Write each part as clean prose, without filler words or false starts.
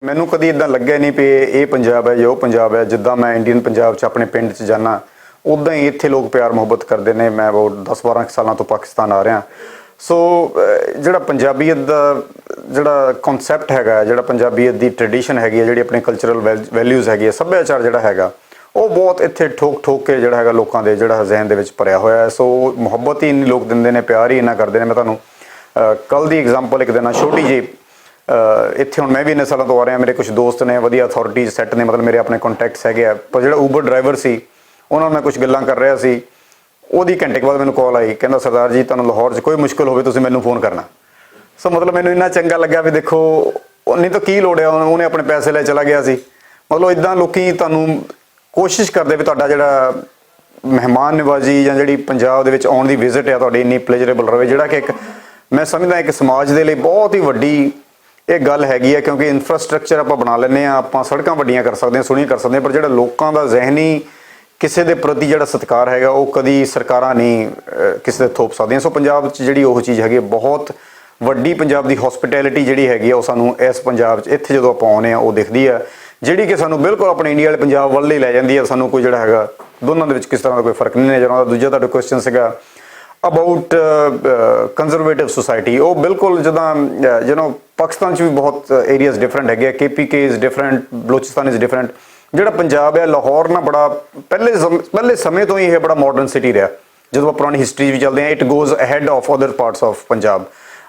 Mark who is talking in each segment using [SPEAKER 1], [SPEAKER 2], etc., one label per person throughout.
[SPEAKER 1] ਮੈਨੂੰ ਕਦੀ ਇਦਾਂ ਲੱਗਿਆ ਨਹੀਂ ਵੀ ਇਹ ਪੰਜਾਬ ਹੈ ਜਾਂ ਉਹ ਪੰਜਾਬ ਹੈ। ਜਿੱਦਾਂ ਮੈਂ ਇੰਡੀਅਨ ਪੰਜਾਬ 'ਚ ਆਪਣੇ ਪਿੰਡ 'ਚ ਜਾਣਾ ਉੱਦਾਂ ਹੀ ਇੱਥੇ ਲੋਕ ਪਿਆਰ ਮੁਹੱਬਤ ਕਰਦੇ ਨੇ। ਮੈਂ ਬਹੁਤ 10-12 ਸਾਲਾਂ ਤੋਂ ਪਾਕਿਸਤਾਨ ਆ ਰਿਹਾ। ਸੋ ਜਿਹੜਾ ਪੰਜਾਬੀਅਤ ਦਾ ਜਿਹੜਾ ਕਨਸੈਪਟ ਹੈਗਾ, ਜਿਹੜਾ ਪੰਜਾਬੀਅਤ ਦੀ ਟ੍ਰੈਡੀਸ਼ਨ ਹੈਗੀ ਹੈ, ਜਿਹੜੀ ਆਪਣੇ ਕਲਚਰਲ ਵੈਲਿਊਜ਼ ਹੈਗੀ ਹੈ, ਸੱਭਿਆਚਾਰ ਜਿਹੜਾ ਹੈਗਾ ਉਹ ਬਹੁਤ ਇੱਥੇ ਠੋਕ ਕੇ ਜਿਹੜਾ ਹੈਗਾ ਲੋਕਾਂ ਦੇ ਜਿਹੜਾ ਜ਼ਿਹਨ ਦੇ ਵਿੱਚ ਭਰਿਆ ਹੋਇਆ ਹੈ। ਸੋ ਮੁਹੱਬਤ ਹੀ ਇੰਨੀ ਲੋਕ ਦਿੰਦੇ ਨੇ, ਪਿਆਰ ਹੀ ਇੰਨਾ ਕਰਦੇ ਨੇ। ਮੈਂ ਤੁਹਾਨੂੰ ਕੱਲ੍ਹ ਦੀ ਐਗਜ਼ਾਮਪਲ ਇੱਕ ਦੇਣਾ ਛੋਟੀ ਜਿਹੀ। ਇੱਥੇ ਹੁਣ ਮੈਂ ਵੀ ਇੰਨੇ ਸਾਲਾਂ ਤੋਂ ਆ ਰਿਹਾ, ਮੇਰੇ ਕੁਝ ਦੋਸਤ ਨੇ, ਵਧੀਆ ਅਥਾਰਟੀਜ਼ ਸੈੱਟ ਨੇ, ਮਤਲਬ ਮੇਰੇ ਆਪਣੇ ਕੰਟੈਕਟਸ ਹੈਗੇ ਆ। ਪਰ ਜਿਹੜਾ ਊਬਰ ਡਰਾਈਵਰ ਸੀ ਉਹਨਾਂ ਨਾਲ ਮੈਂ ਕੁਝ ਗੱਲਾਂ ਕਰ ਰਿਹਾ ਸੀ, ਉਹਦੀ ਘੰਟੇ ਬਾਅਦ ਮੈਨੂੰ ਕਾਲ ਆਈ, ਕਹਿੰਦਾ ਸਰਦਾਰ ਜੀ ਤੁਹਾਨੂੰ ਲਾਹੌਰ 'ਚ ਕੋਈ ਮੁਸ਼ਕਿਲ ਹੋਵੇ ਤੁਸੀਂ ਮੈਨੂੰ ਫੋਨ ਕਰਨਾ। ਸੋ ਮਤਲਬ ਮੈਨੂੰ ਇੰਨਾ ਚੰਗਾ ਲੱਗਿਆ ਵੀ ਦੇਖੋ ਨਹੀਂ ਤਾਂ ਕੀ ਲੋੜ ਹੈ, ਉਹਨੇ ਆਪਣੇ ਪੈਸੇ ਲੈ ਚਲਾ ਗਿਆ ਸੀ। ਮਤਲਬ ਇੱਦਾਂ ਲੋਕੀ ਤੁਹਾਨੂੰ ਕੋਸ਼ਿਸ਼ ਕਰਦੇ ਵੀ ਤੁਹਾਡਾ ਜਿਹੜਾ ਮਹਿਮਾਨ ਨਿਵਾਜ਼ੀ ਜਾਂ ਜਿਹੜੀ ਪੰਜਾਬ ਦੇ ਵਿੱਚ ਆਉਣ ਦੀ ਵਿਜ਼ਿਟ ਹੈ ਤੁਹਾਡੀ ਇੰਨੀ ਪਲੇਜਰੇਬਲ ਰਹੇ, ਜਿਹੜਾ ਕਿ ਇੱਕ ਮੈਂ ਸਮਝਦਾ ਇੱਕ ਸਮਾਜ ਦੇ ਲਈ ਬਹੁਤ ਹੀ ਵੱਡੀ ਇਹ ਗੱਲ ਹੈਗੀ ਹੈ। ਕਿਉਂਕਿ ਇਨਫਰਾਸਟਰਕਚਰ ਆਪਾਂ ਬਣਾ ਲੈਂਦੇ ਹਾਂ, ਆਪਾਂ ਸੜਕਾਂ ਵੱਡੀਆਂ ਕਰ ਸਕਦੇ ਹਾਂ, ਸੋਹਣੀਆਂ ਕਰ ਸਕਦੇ ਹਾਂ, ਪਰ ਜਿਹੜਾ ਲੋਕਾਂ ਦਾ ਜ਼ਿਹਨੀ ਕਿਸੇ ਦੇ ਪ੍ਰਤੀ ਜਿਹੜਾ ਸਤਿਕਾਰ ਹੈਗਾ ਉਹ ਕਦੀ ਸਰਕਾਰਾਂ ਨਹੀਂ ਕਿਸੇ ਦੇ ਥੋਪ ਸਕਦੀਆਂ। ਸੋ ਪੰਜਾਬ 'ਚ ਜਿਹੜੀ ਉਹ ਚੀਜ਼ ਹੈਗੀ ਬਹੁਤ ਵੱਡੀ, ਪੰਜਾਬ ਦੀ ਹੌਸਪਿਟੈਲਿਟੀ ਜਿਹੜੀ ਹੈਗੀ ਆ ਉਹ ਸਾਨੂੰ ਇਸ ਪੰਜਾਬ 'ਚ ਇੱਥੇ ਜਦੋਂ ਆਪਾਂ ਆਉਂਦੇ ਹਾਂ ਉਹ ਦਿਖਦੀ ਹੈ, ਜਿਹੜੀ ਕਿ ਸਾਨੂੰ ਬਿਲਕੁਲ ਆਪਣੇ ਇੰਡੀਆ ਵਾਲੇ ਪੰਜਾਬ ਵੱਲ ਹੀ ਲੈ ਜਾਂਦੀ ਹੈ। ਸਾਨੂੰ ਕੋਈ ਜਿਹੜਾ ਹੈਗਾ ਦੋਨਾਂ ਦੇ ਵਿੱਚ ਕਿਸ ਤਰ੍ਹਾਂ ਦਾ ਕੋਈ ਫਰਕ ਨਹੀਂ ਨਜ਼ਰ ਆਉਂਦਾ। ਦੂਜਾ ਤੁਹਾਡਾ ਕੁਐਸਚਨ ਸੀਗਾ ਅਬਾਊਟ ਕੰਜ਼ਰਵੇਟਿਵ ਸੁਸਾਇਟੀ। ਉਹ ਬਿਲਕੁਲ ਜਿੱਦਾਂ ਪਾਕਿਸਤਾਨ 'ਚ ਵੀ ਬਹੁਤ ਏਰੀਆਜ਼ ਡਿਫਰੈਂਟ ਹੈਗੇ ਆ, KPK is different, Balochistan is different. ਜਿਹੜਾ ਪੰਜਾਬ ਹੈ ਲਾਹੌਰ ਨਾ ਬੜਾ ਪਹਿਲੇ ਸਮੇਂ ਤੋਂ ਹੀ ਇਹ ਬੜਾ ਮਾਡਰਨ ਸਿਟੀ ਰਿਹਾ। ਜਦੋਂ ਆਪਾਂ ਪੁਰਾਣੀ ਹਿਸਟਰੀ ਵੀ ਚੱਲਦੇ ਹਾਂ, it goes ahead of other parts of Punjab.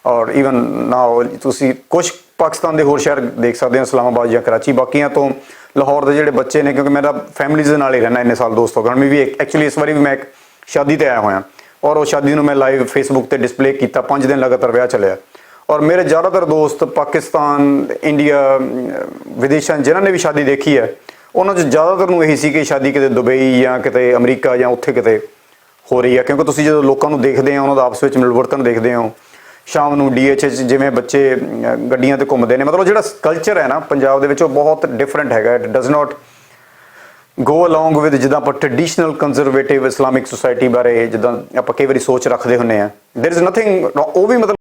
[SPEAKER 1] ਔਰ ਈਵਨ ਨਾਓ ਤੁਸੀਂ ਕੁਛ ਪਾਕਿਸਤਾਨ ਦੇ ਹੋਰ ਸ਼ਹਿਰ ਦੇਖ ਸਕਦੇ ਹੋ, ਇਸਲਾਮਾਬਾਦ ਜਾਂ ਕਰਾਚੀ। ਬਾਕੀਆਂ ਤੋਂ ਲਾਹੌਰ ਦੇ ਜਿਹੜੇ ਬੱਚੇ ਨੇ, ਕਿਉਂਕਿ ਮੇਰਾ ਫੈਮਿਲੀਜ਼ ਦੇ ਨਾਲ ਹੀ ਰਹਿਣਾ ਇੰਨੇ ਸਾਲ ਦੋਸਤ ਹੋ ਗਏ। ਮੈਂ ਵੀ ਐਕਚੁਅਲੀ ਇਸ ਵਾਰੀ ਵੀ ਮੈਂ ਇੱਕ ਸ਼ਾਦੀ 'ਤੇ ਆਇਆ ਹੋਇਆ, ਔਰ ਉਹ ਸ਼ਾਦੀ ਨੂੰ ਮੈਂ ਲਾਈਵ ਫੇਸਬੁੱਕ 'ਤੇ ਡਿਸਪਲੇ ਕੀਤਾ। 5 ਦਿਨ ਲਗਾਤਾਰ ਵਿਆਹ ਚੱਲਿਆ, ਔਰ ਮੇਰੇ ਜ਼ਿਆਦਾਤਰ ਦੋਸਤ ਪਾਕਿਸਤਾਨ, ਇੰਡੀਆ, ਵਿਦੇਸ਼ਾਂ ਜਿਨ੍ਹਾਂ ਨੇ ਵੀ ਸ਼ਾਦੀ ਦੇਖੀ ਹੈ ਉਹਨਾਂ 'ਚ ਜ਼ਿਆਦਾਤਰ ਨੂੰ ਇਹੀ ਸੀ ਕਿ ਸ਼ਾਦੀ ਕਿਤੇ ਦੁਬਈ ਜਾਂ ਕਿਤੇ ਅਮਰੀਕਾ ਜਾਂ ਉੱਥੇ ਕਿਤੇ ਹੋ ਰਹੀ ਹੈ। ਕਿਉਂਕਿ ਤੁਸੀਂ ਜਦੋਂ ਲੋਕਾਂ ਨੂੰ ਦੇਖਦੇ ਹੋ, ਉਹਨਾਂ ਦਾ ਆਪਸ ਵਿੱਚ ਮਿਲਵਰਤਨ ਦੇਖਦੇ ਹੋ, ਸ਼ਾਮ ਨੂੰ DH 'ਚ ਜਿਵੇਂ ਬੱਚੇ ਗੱਡੀਆਂ 'ਤੇ ਘੁੰਮਦੇ ਨੇ, ਮਤਲਬ ਜਿਹੜਾ ਕਲਚਰ ਹੈ ਨਾ ਪੰਜਾਬ ਦੇ ਵਿੱਚ ਉਹ ਬਹੁਤ ਡਿਫਰੈਂਟ ਹੈਗਾ। It does not go along with ਜਿੱਦਾਂ ਆਪਾਂ ਟ੍ਰੈਡੀਸ਼ਨਲ ਕੰਜ਼ਰਵੇਟਿਵ ਇਸਲਾਮਿਕ ਸੁਸਾਇਟੀ ਬਾਰੇ ਜਿੱਦਾਂ ਆਪਾਂ ਕਈ ਵਾਰੀ ਸੋਚ ਰੱਖਦੇ ਹੁੰਦੇ ਹਾਂ। ਦੇਰ ਇਜ਼ ਨਥਿੰਗ, ਉਹ ਵੀ ਮਤਲਬ